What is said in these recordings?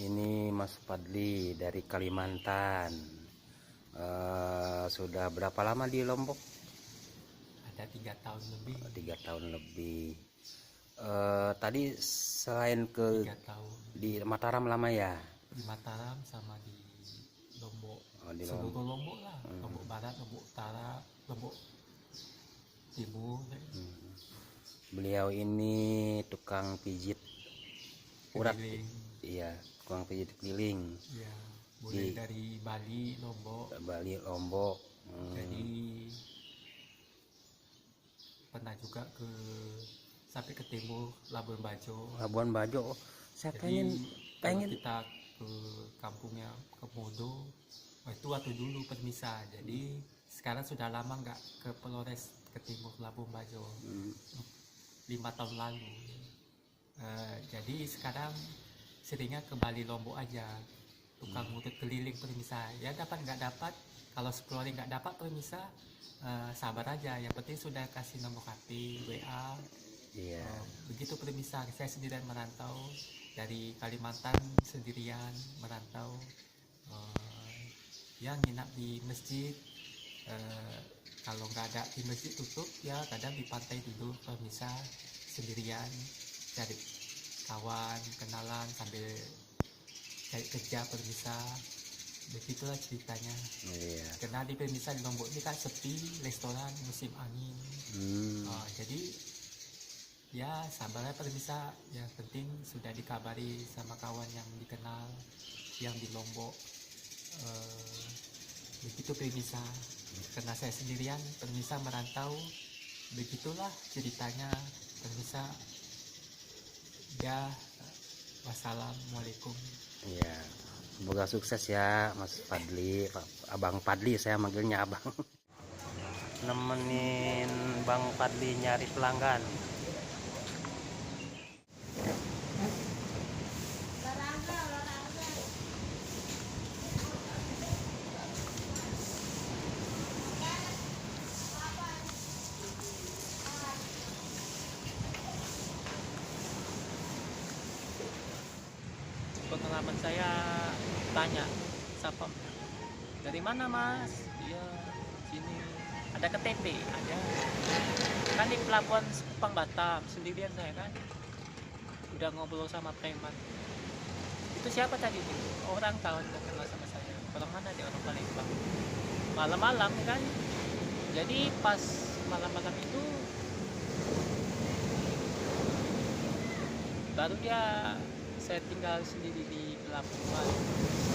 Ini Mas Fadli dari Kalimantan. Sudah berapa lama di Lombok? Ada 3 tahun lebih. 3 tahun lebih. Tadi selain ke 3 tahun di Mataram lama ya? di Mataram sama di Lombok. Di Seluruh Lombok lah. Lombok Barat, Lombok Utara, Lombok Timur. Beliau ini tukang pijit urat. Keliling. Iya, tukang pijit keliling. Ya, mulai dari Bali, Lombok. Bali, Lombok. Jadi pernah juga sampai ke timur, Labuan Bajo. Labuan Bajo. Saya Jadi pengen kita ke kampungnya Komodo, itu waktu dulu permisah. Jadi sekarang sudah lama nggak ke Polres ke timur Labuan Bajo, 5 tahun lalu. Jadi sekarang seringnya ke Bali Lombok aja, tukang ngurut keliling permisah. Ya dapat nggak dapat, kalau sepuluh nggak dapat permisah, sabar aja. Yang penting sudah kasih nomor HP, WA. Iya. Begitu permisah. Saya sendirian merantau dari Kalimantan, sendirian merantau. Yang nginap di masjid. Kalau nggak ada di masjid tutup, ya kadang di pantai dulu permisah sendirian, cari kawan, kenalan sambil cari kerja permisah. Begitulah ceritanya. Iya. Karena di permisah di Lombok ini kan sepi, restoran musim angin. Jadi ya sabarnya permisah. Yang penting sudah dikabari sama kawan yang dikenal yang di Lombok. Begitu permisah. Karena saya sendirian permisah merantau, begitulah ceritanya permisah. Ya, wassalamualaikum. Iya. Semoga sukses ya Mas Fadli, Abang Fadli, saya manggilnya Abang. Nemenin Bang Fadli nyari pelanggan. Pengalaman saya tanya, siapa? Dari mana mas? Iya, sini. Ada KTP, ada. Kan di pelabuhan Kupang Batam, sendirian saya kan. Udah ngobrol sama preman. Itu siapa tadi? Orang kawan gak kenal sama saya. Orang mana dia? Orang Palembang. Malam-malam kan. Jadi pas malam-malam itu baru dia, saya tinggal sendiri di pelabuhan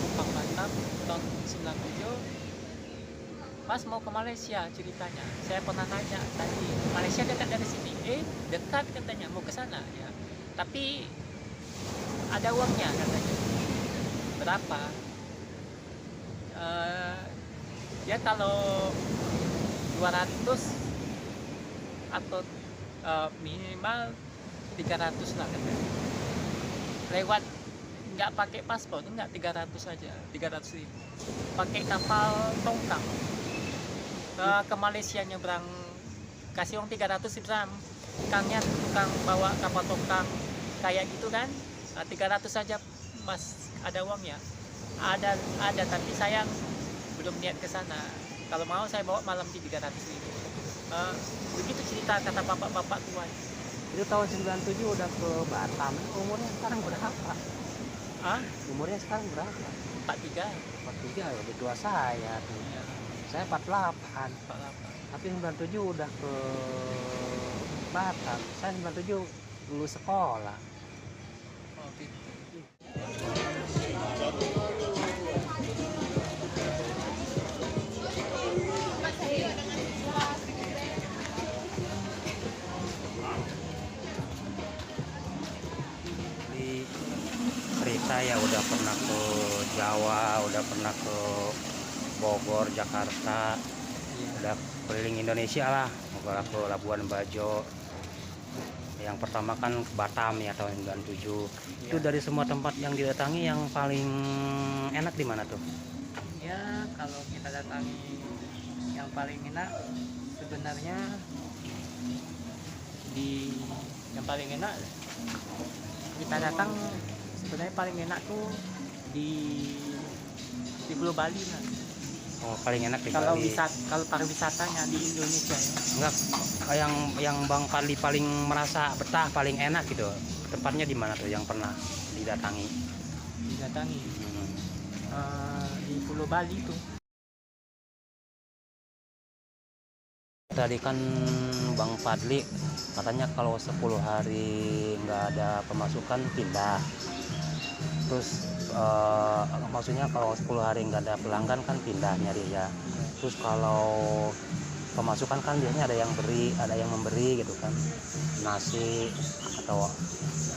Kupang Batam tahun 97. Pas mau ke Malaysia ceritanya, saya pernah nanya tadi, Malaysia dekat dari sini? Dekat katanya, mau ke sana ya. Tapi ada uangnya katanya. Berapa? Ya kalau 200 atau minimal 300 lah katanya. Lewat nggak pakai paspor, nggak 300 aja, 300.000. Pakai kapal tongkang ke Malaysia nyebrang, kasih uang 300 dirham. Tukang bawa kapal tongkang kayak gitu kan, 300 saja mas, ada uangnya. Ada tapi sayang belum niat ke sana. Kalau mau saya bawa malam di 300.000. Begitu cerita kata bapak-bapak tua. Itu tahun 97 udah ke Batam. Umurnya sekarang berapa? Umurnya sekarang berapa? 43. 43, lebih tua saya tuh. Ya, Saya 48. 48. Tapi 97 udah ke Batam. Saya 97 lulus sekolah. Oh gitu. Di cerita ya udah pernah ke Jawa, udah pernah ke Bogor, Jakarta, udah keliling Indonesia lah, ke Labuan Bajo. Yang pertama kan ke Batam ya tahun 97. Itu dari semua tempat yang didatangi yang paling enak di mana tuh? Ya kalau kita datangi yang paling enak sebenarnya yang paling enak kita datang sebenarnya paling enak tuh di Pulau Bali lah. Oh, paling enak di Kalau Bali. kalau pariwisatanya di Indonesia ya. Enggak, yang Bang Fadli paling merasa betah, paling enak gitu. Tempatnya di mana tuh yang pernah didatangi? Didatangi Hmm. di Pulau Bali tuh. Tadi kan Bang Fadli katanya kalau 10 hari nggak ada pemasukan pindah. Terus maksudnya kalau 10 hari nggak ada pelanggan kan pindah nyari ya. Terus kalau pemasukan kan biasanya ada yang beri, ada yang memberi gitu kan, nasi atau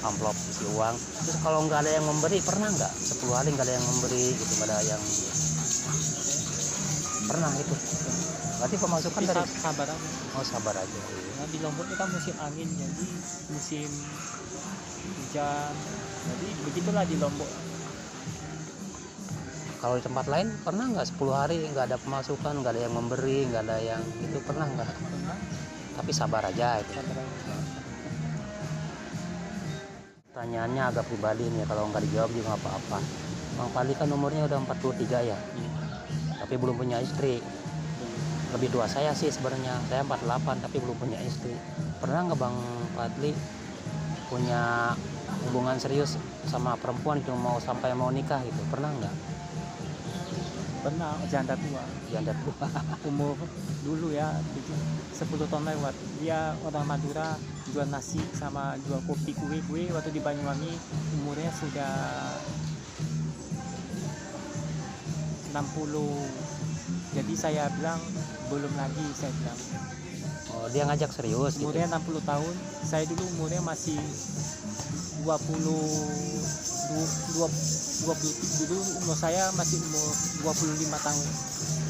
amplop isi uang. Terus kalau nggak ada yang memberi, pernah nggak 10 hari nggak ada yang memberi gitu, nggak ada yang pernah itu? Berarti pemasukan Tapi dari sabar aja. oh sabar aja. Nah, di Lombok itu kan musim angin, jadi musim hujan. Jadi begitulah di Lombok. Kalau di tempat lain pernah nggak 10 hari nggak ada pemasukan, nggak ada yang memberi, nggak ada yang itu, pernah nggak? Pernah, Tapi sabar aja itu. sabar aja. Pertanyaannya agak pribadi nih, kalau nggak dijawab juga nggak apa-apa. Bang Fadli kan umurnya udah 43 ya, Iya. tapi belum punya istri. Lebih tua saya sih sebenarnya, saya 48 tapi belum punya istri. Pernah nggak Bang Fadli punya hubungan serius sama perempuan itu sampai mau nikah gitu? Pernah nggak? Pernah, janda tua. Janda tua. Umur dulu ya 10 tahun lewat. Dia orang Madura, jual nasi sama jual kopi kue waktu di Banyuwangi. Umurnya sudah 60. Jadi saya bilang belum lagi, saya bilang. Oh, dia ngajak serius gitu. Umurnya 60 tahun. Saya dulu umurnya masih 20 dulu umur saya masih umur 25 tahun.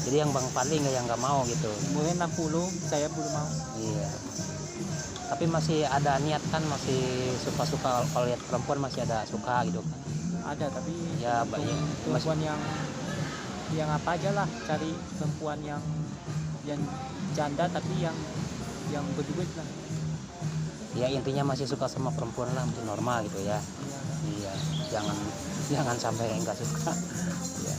Jadi yang Bang Fadli nggak mau gitu. Umurnya 60, saya belum mau. Iya. Tapi masih ada niat kan, masih suka-suka kalau lihat perempuan masih ada suka gitu kan. Ada, tapi Ya, perempuan yang apa aja lah, cari perempuan yang janda tapi yang berduit lah. Ya intinya masih suka sama perempuan lah, masih normal gitu ya. Iya. Iya. Jangan sampai nggak suka. Iya.